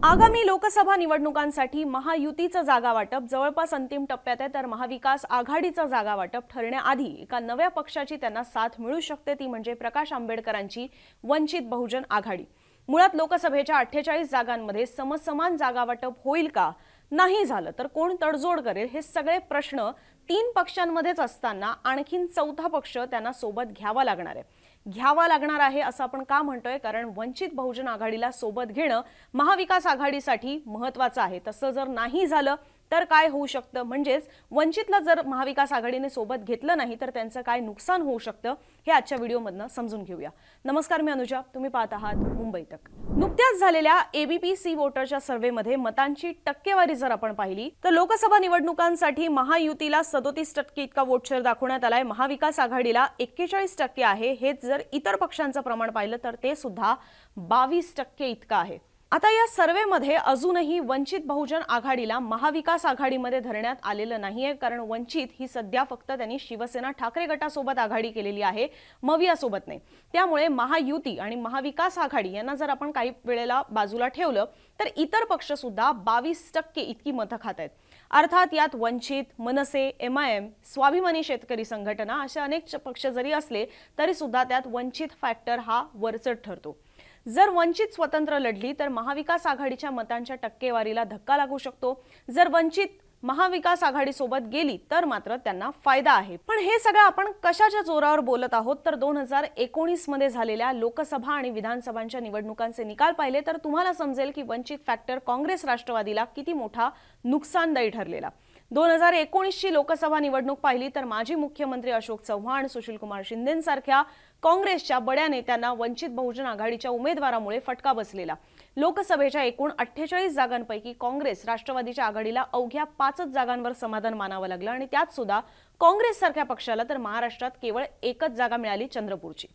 आगामी लोकसभा निवडणुकांसाठी महायुतीचं जागा वाटप जवळपास अंतिम टप्प्यात आहे, तर महाविकास आघाडीचं जागा वाटप ठरण्याआधी एका नव्या पक्षाची त्यांना साथ मिळू शकते, ती म्हणजे प्रकाश आंबेडकरांची वंचित बहुजन आघाडी। मुळात लोकसभेच्या 48 जागांमध्ये समसमान जागा वाटप होईल का, नाही झालं तर कोण तडजोड करेल, हे सगळे प्रश्न तीन पक्षांमध्येच असताना आणखीन चौथा पक्ष त्यांना सोबत घ्यावा लागणार आहे असं आपण का म्हणतोय, कारण वंचित बहुजन आघाडीला सोबत घेणं महाविकास आघाडीसाठी महत्त्वाचं आहे। तसं जर नाही झालं तर काय होऊ शकतं, म्हणजेच वंचितला जर महाविकास आघाडीने सोबत घेतलं नाही तर त्यांचं काय नुकसान होऊ शकतं हे आजच्या व्हिडिओमधनं समजून घेऊया। नमस्कार, मी अनुजा, तुम्ही पाहत आहात मुंबई तक। नुकत्याच झालेल्या एबीपी वोटरच्या सर्व्हेमध्ये मतांची टक्केवारी जर आपण पाहिली तर लोकसभा निवडणुकांसाठी महायुतीला 37% इतका वोट शेअर दाखवण्यात आलाय, महाविकास आघाडीला 41% आहे। हेच जर इतर पक्षांचं प्रमाण पाहिलं तर ते सुद्धा 22% इतकं आहे। आता या सर्वेमध्ये अजूनही वंचित बहुजन आघाडीला महाविकास आघाडीमध्ये धरण्यात आलेलं नाहीये, कारण वंचित ही सध्या फक्त त्यांनी शिवसेना ठाकरे गटासोबत आघाडी केलेली आहे, मवियासोबत नाही। त्यामुळे महायुती आणि महाविकास आघाडी यांना जर आपण काही वेळेला बाजूला ठेवलं तर इतर पक्ष सुद्धा 22% इतकी मतं खात आहेत। अर्थात यात वंचित, मनसे, एमआयएम, स्वाभिमानी शेतकरी संघटना अशा अनेक पक्ष जरी असले तरी सुद्धा त्यात वंचित फॅक्टर हा वरचढ ठरतो। जर वंचित स्वतंत्र लढली तर महाविकास आघाडीच्या मतांच्या टक्केवारीला धक्का लागू शकतो, जर वंचित महाविकास आघाडी सोबत गेली तर मात्र त्यांना फायदा आहे। पण हे सगळं आपण कशाच्या जोरावर बोलत आहोत तर 2019 मध्ये झालेल्या लोकसभा आणि विधानसभांच्या निवडणुकांचे निकाल पाहिले तर तुम्हाला समजेल की वंचित फॅक्टर काँग्रेस राष्ट्रवादीला किती मोठा नुकसानदायी ठरलेला। 2019 ची लोकसभा निवडणूक पाहिली तर माजी मुख्यमंत्री अशोक चव्हाण, सुशीलकुमार शिंदेंसारख्या काँग्रेसच्या बड्या नेत्यांना वंचित बहुजन आघाडीच्या उमेदवारामुळे फटका बसलेला। लोकसभेच्या एकूण 48 जागांपैकी काँग्रेस राष्ट्रवादीच्या आघाडीला अवघ्या 5 जागांवर समाधान मानावं लागलं आणि त्यात सुद्धा काँग्रेस सारख्या पक्षाला तर महाराष्ट्रात केवळ एकच जागा मिळाली, चंद्रपूरची।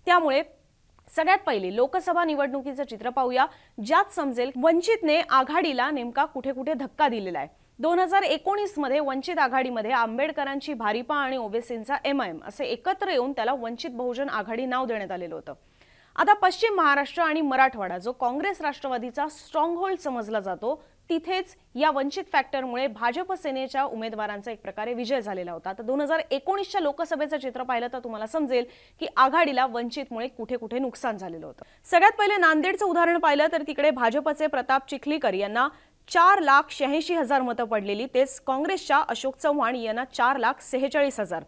त्यामुळे सगळ्यात पहिले लोकसभा निवडणुकीचं चित्र पाहूया, ज्यात समजेल वंचितने आघाडीला नेमका कुठे कुठे धक्का दिलेला आहे। 2019 मध्ये वंचित आघाडीमध्ये आंबेडकरांची भारिपा आणि ओबीसींचा एमआयएम असे एकत्र येऊन त्याला वंचित बहुजन आघाडी नाव देण्यात आलेलं होतं। आता पश्चिम महाराष्ट्र आणि मराठवाडा जो काँग्रेस राष्ट्रवादीचा स्ट्रॉंगहोल्ड समजला जातो, तिथेच या वंचित फॅक्टरमुळे भाजप सेनेच्या उमेदवारांचा एक प्रकारे विजय झालेला होता। तर 2019च्या लोकसभेचं चित्र पाहिलं तर तुम्हाला समजेल की आघाडीला वंचितमुळे कुठे कुठे नुकसान झालेलं होतं। सगळ्यात पहिले नांदेडचं उदाहरण पाहिलं तर तिकडे भाजपचे प्रताप चिखलीकर यांना 4,86,000 मतं पडलेली, तेच काँग्रेसच्या अशोक चव्हाण यांना 4,46,000।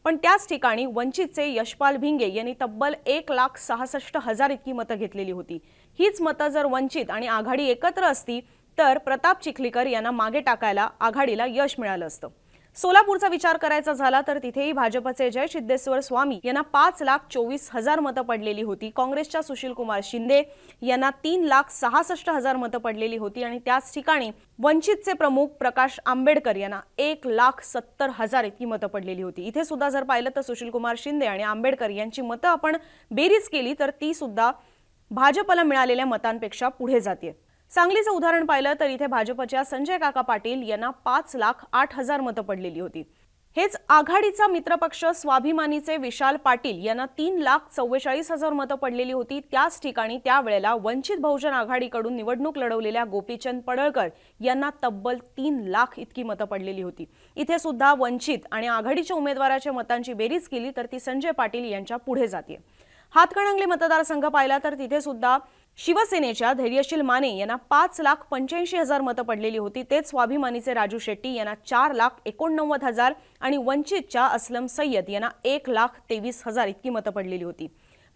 पण त्याच ठिकाणी वंचितचे यशपाल भिंगे यांनी तब्बल 1,66,000 इतकी मतं घेतलेली होती। हीच मतं जर वंचित आणि आघाडी एकत्र असती तर प्रताप चिखलीकर यांना मागे टाकायला आघाडीला यश मिळालं असतं। सोलापूरचा विचार करायचा झाला तर तिथेही भाजपचे जय सिद्धेश्वर स्वामी यांना 5,24,000 मतं पडलेली होती, काँग्रेसच्या सुशीलकुमार शिंदे यांना 3,66,000 मतं पडलेली होती आणि त्याच ठिकाणी वंचितचे प्रमुख प्रकाश आंबेडकर यांना 1,70,000 इतकी मतं पडलेली होती। इथे सुद्धा जर पाहिलं तर सुशीलकुमार शिंदे आणि आंबेडकर यांची मतं आपण बेरीज केली तर ती सुद्धा भाजपला मिळालेल्या मतांपेक्षा पुढे जाते। सांगलीचं उदाहरण पाहिलं तर इथे भाजपच्या संजय काका पाटील यांना 5,08,000 मतं पडलेली होती। हेच आघाडीचा मित्रपक्ष स्वाभिमानीचे विशाल पाटील यांना 3,44,000 मतं पडलेली होती। त्याच ठिकाणी त्यावेळेला वंचित बहुजन आघाडीकडून निवडणूक लढवलेल्या गोपीचंद पडळकर यांना तब्बल 3 लाख इतकी मतं पडलेली होती। इथे सुद्धा वंचित आणि आघाडीच्या उमेदवाराच्या मतांची बेरीज केली तर ती संजय पाटील यांच्या पुढे जाते। हातकणंगले मतदारसंघ पाहिला तर तिथे सुद्धा शिवसेनेच्या धैर्यशील माने यांना 5,85,000 मतं पडलेली होती, तेच स्वाभिमानीचे राजू शेट्टी यांना 4,89,000 आणि वंचितच्या असलम सय्यद यांना 1,23,000 इतकी मतं पडलेली होती।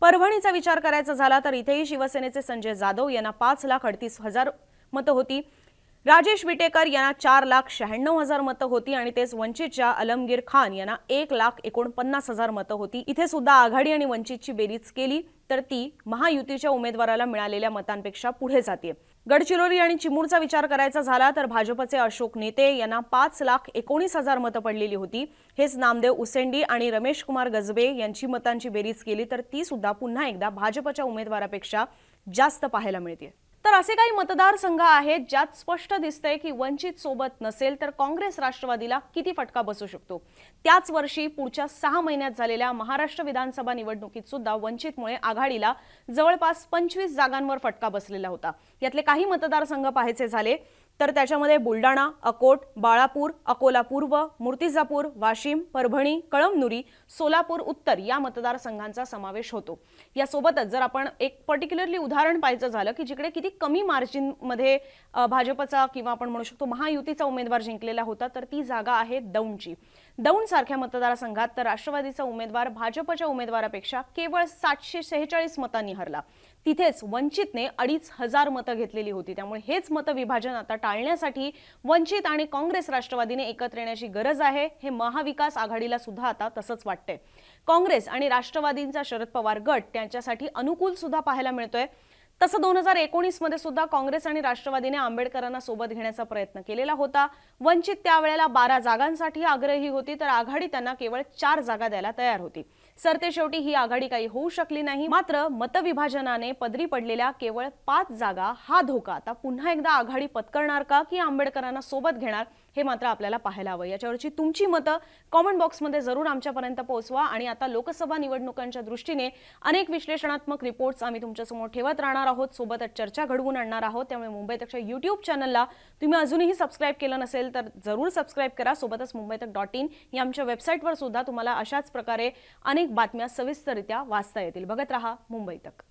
परभणीचा विचार करायचा झाला तर इथेही शिवसेनेचे संजय जाधव यांना 5,38,000 मतं होती, राजेश विटेकर यांना 4,96,000 मतं होती आणि तेच वंचितच्या अलमगीर खान यांना 1,49,000 मतं होती। इथे सुद्धा आघाडी आणि वंचितची बेरीज केली तर ती महायुतीच्या उमेदवाराला मिळालेल्या मतांपेक्षा पुढे जाते। गडचिरोली आणि चिमूरचा विचार करायचा झाला तर भाजपचे अशोक नेते यांना 5,19,000 मतं पडलेली होती। हेच नामदेव उसेंडी आणि रमेश कुमार गजबे यांची मतांची बेरीज केली तर ती सुद्धा पुन्हा एकदा भाजपच्या उमेदवारापेक्षा जास्त पाहायला मिळते। तर असे काही मतदारसंघ आहेत ज्यात स्पष्ट दिसतंय की वंचित सोबत नसेल तर काँग्रेस राष्ट्रवादीला किती फटका बसू शकतो। त्याच वर्षी पुढच्या 6 महिन्यात झालेल्या महाराष्ट्र विधानसभा निवडणुकीत सुद्धा वंचितमुळे आघाडीला जवळपास 25 जागांवर फटका बसलेला होता। यातले काही मतदारसंघ पाहायचे झाले तर त्याच्यामध्ये बुलडाणा, अकोट, बाळापूर, अकोला पूर्व, मूर्तिजापूर, वाशिम, परभणी, कळमनुरी, सोलापूर उत्तर या मतदारसंघांचा समावेश होतो। यासोबतच जर आपण एक पर्टिक्युलरली उदाहरण पाहायचं झालं की जिकडे किती कमी मार्जिन मध्ये भाजपचा किंवा आपण म्हणू शकतो महायुतीचा उमेदवार जिंकलेला होता तर ती जागा आहे दौंडची। दौंड सारख्या मतदारसंघात तर राष्ट्रवादीचा उमेदवार भाजपच्या उमेदवारापेक्षा केवळ 746 मतांनी हरला। तिथेच वंचितने 2500 मतं घेतलेली होती। त्यामुळे हेच मतविभाजन आता टाळण्यासाठी वंचित आणि काँग्रेस राष्ट्रवादीने एकत्र येण्याची गरज आहे। हे महाविकास आघाडीला सुद्धा आता तसंच वाटतंय। काँग्रेस आणि राष्ट्रवादींचा शरद पवार गट त्यांच्यासाठी अनुकूल सुद्धा पाहायला मिळतोय। तसं 2019 मध्ये सुद्धा काँग्रेस आणि राष्ट्रवादीने आंबेडकरांना सोबत घेण्याचा प्रयत्न केलेला होता। वंचित त्यावेळेला 12 जागांसाठी आग्रही होती तर आघाडी त्यांना केवळ 4 जागा द्यायला तयार होती। सरतेशेवटी ही आघाडी काही होऊ शकली नाही। मात्र मतविभाजनाने पदरी पडलेल्या केवळ 5 जागा हा धोका आता पुन्हा एकदा आघाडी पत्करणार का की आंबेडकरांना सोबत घेणार हे मात्र आपल्याला पाहायला हवं। याच्यावरची तुमची मतं कमेंट बॉक्समध्ये जरूर आमच्यापर्यंत पोहोचवा आणि आता लोकसभा निवडणुकांच्या दृष्टीने अनेक विश्लेषणात्मक रिपोर्ट्स आम्ही तुमच्यासमोर ठेवत राहणार आहोत, सोबतच चर्चा घडवून आणणार आहोत। त्यामुळे मुंबई तकच्या YouTube चॅनलला तुम्ही अजूनही सबस्क्राइब केलं नसेल तर जरूर सबस्क्राइब करा। सोबतच mumbaitak.in या आमच्या वेबसाईटवर सुद्धा तुम्हाला अशाच प्रकारे अनेक बातम्या सविस्तररित्या वाचता येतील। बघत रहा मुंबई तक।